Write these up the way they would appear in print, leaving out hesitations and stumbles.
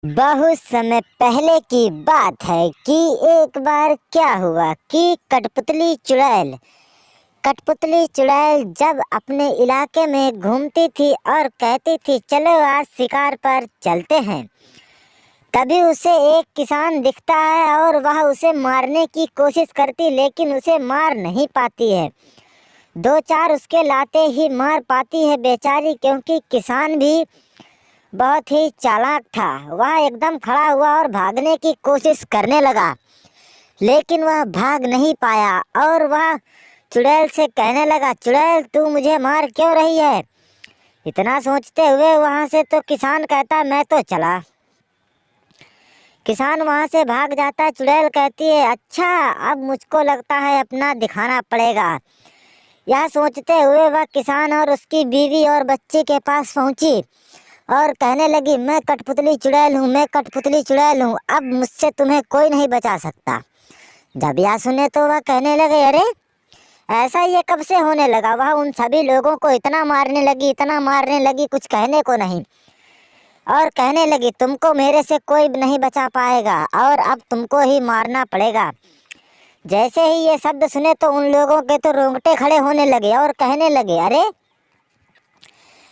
बहुत समय पहले की बात है कि एक बार क्या हुआ कि कठपुतली चुड़ैल जब अपने इलाके में घूमती थी और कहती थी चलो आज शिकार पर चलते हैं। तभी उसे एक किसान दिखता है और वह उसे मारने की कोशिश करती लेकिन उसे मार नहीं पाती है। दो चार उसके लाते ही मार पाती है बेचारी, क्योंकि किसान भी बहुत ही चालाक था। वह एकदम खड़ा हुआ और भागने की कोशिश करने लगा, लेकिन वह भाग नहीं पाया और वह चुड़ैल से कहने लगा, चुड़ैल तू मुझे मार क्यों रही है। इतना सोचते हुए वहां से तो किसान कहता मैं तो चला। किसान वहां से भाग जाता। चुड़ैल कहती है अच्छा अब मुझको लगता है अपना दिखाना पड़ेगा। यह सोचते हुए वह किसान और उसकी बीवी और बच्चे के पास पहुंची और कहने लगी मैं कठपुतली चुड़ैल हूँ, मैं कठपुतली चुड़ैल हूँ, अब मुझसे तुम्हें कोई नहीं बचा सकता। जब यह सुने तो वह कहने लगे अरे ऐसा ये कब से होने लगा। वह उन सभी लोगों को इतना मारने लगी कुछ कहने को नहीं, और कहने लगी तुमको मेरे से कोई नहीं बचा पाएगा और अब तुमको ही मारना पड़ेगा। जैसे ही ये शब्द सुने तो उन लोगों के तो रोंगटे खड़े होने लगे और कहने लगे अरे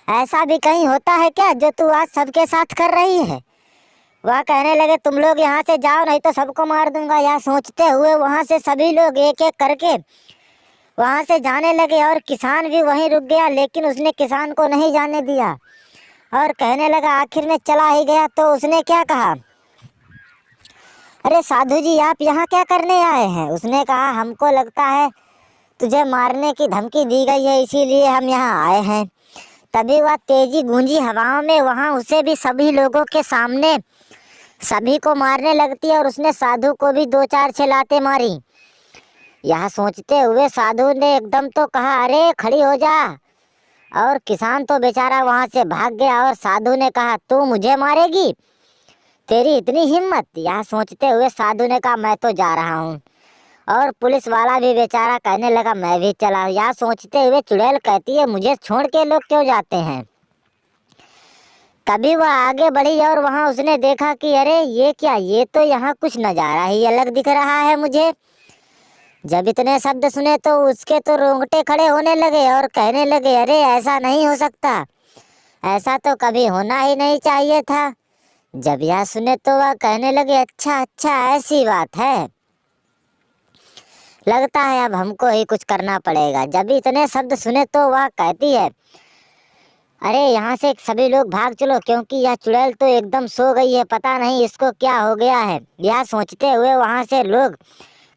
ऐसा भी कहीं होता है क्या जो तू आज सबके साथ कर रही है। वह कहने लगे तुम लोग यहाँ से जाओ नहीं तो सबको मार दूंगा। यह सोचते हुए वहाँ से सभी लोग एक एक करके वहाँ से जाने लगे और किसान भी वहीं रुक गया, लेकिन उसने किसान को नहीं जाने दिया और कहने लगा आखिर में चला ही गया तो उसने क्या कहा, अरे साधु जी आप यहाँ क्या करने आए हैं। उसने कहा हमको लगता है तुझे मारने की धमकी दी गई है इसीलिए हम यहाँ आए हैं। तभी वह तेजी गूंजी हवाओं में वहाँ उसे भी सभी लोगों के सामने सभी को मारने लगती है और उसने साधु को भी दो चार छह लातें मारी। यह सोचते हुए साधु ने एकदम तो कहा अरे खड़ी हो जा, और किसान तो बेचारा वहाँ से भाग गया और साधु ने कहा तू मुझे मारेगी, तेरी इतनी हिम्मत। यह सोचते हुए साधु ने कहा मैं तो जा रहा हूँ, और पुलिस वाला भी बेचारा कहने लगा मैं भी चला। यह सोचते हुए चुड़ैल कहती है मुझे छोड़ के लोग क्यों जाते हैं। तभी वह आगे बढ़ी और वहां उसने देखा कि अरे ये क्या, ये तो यहाँ कुछ नज़ारा ही अलग दिख रहा है मुझे। जब इतने शब्द सुने तो उसके तो रोंगटे खड़े होने लगे और कहने लगे अरे ऐसा नहीं हो सकता, ऐसा तो कभी होना ही नहीं चाहिए था। जब यह सुने तो वह कहने लगे अच्छा अच्छा ऐसी बात है, लगता है अब हमको ही कुछ करना पड़ेगा। जब इतने शब्द सुने तो वह कहती है अरे यहाँ से सभी लोग भाग चलो, क्योंकि यह चुड़ैल तो एकदम सो गई है, पता नहीं इसको क्या हो गया है। यह सोचते हुए वहाँ से लोग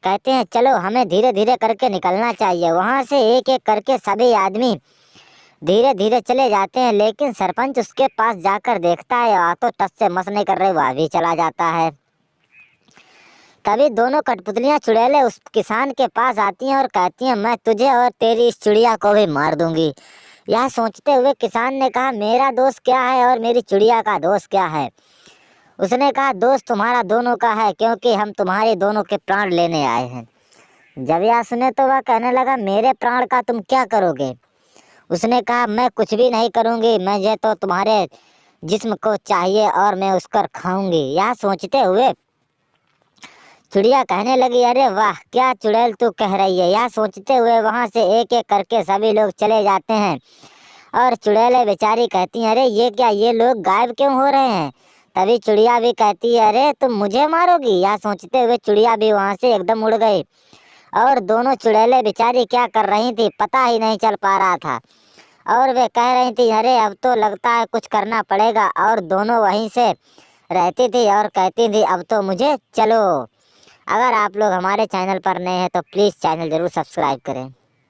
कहते हैं चलो हमें धीरे धीरे करके निकलना चाहिए। वहाँ से एक एक करके सभी आदमी धीरे धीरे चले जाते हैं, लेकिन सरपंच उसके पास जाकर देखता है आ तो टस से मस नहीं कर रहे, वह भी चला जाता है। तभी दोनों कठपुतलियाँ चुड़ैलें उस किसान के पास आती हैं और कहती हैं मैं तुझे और तेरी इस चिड़िया को भी मार दूंगी। यह सोचते हुए किसान ने कहा मेरा दोस्त क्या है और मेरी चिड़िया का दोस्त क्या है। उसने कहा दोस्त तुम्हारा दोनों का है, क्योंकि हम तुम्हारे दोनों के प्राण लेने आए हैं। जब यह सुने तो वह कहने लगा मेरे प्राण का तुम क्या करोगे। उसने कहा मैं कुछ भी नहीं करूँगी, मुझे तो तुम्हारे जिस्म को चाहिए और मैं उसकर खाऊंगी। यह सोचते हुए चिड़िया कहने लगी अरे वाह क्या चुड़ैल तू कह रही है। यह सोचते हुए वहां से एक एक करके सभी लोग चले जाते हैं और चुड़ैलें बेचारी कहती हैं अरे ये क्या, ये लोग गायब क्यों हो रहे हैं। तभी चिड़िया भी कहती है अरे तुम मुझे मारोगी। यह सोचते हुए चिड़िया भी वहां से एकदम उड़ गई और दोनों चुड़ैलें बेचारी क्या कर रही थी पता ही नहीं चल पा रहा था, और वे कह रही थी अरे अब तो लगता है कुछ करना पड़ेगा, और दोनों वहीं से रहती थी और कहती थी अब तो मुझे चलो। अगर आप लोग हमारे चैनल पर नए हैं तो प्लीज़ चैनल ज़रूर सब्सक्राइब करें।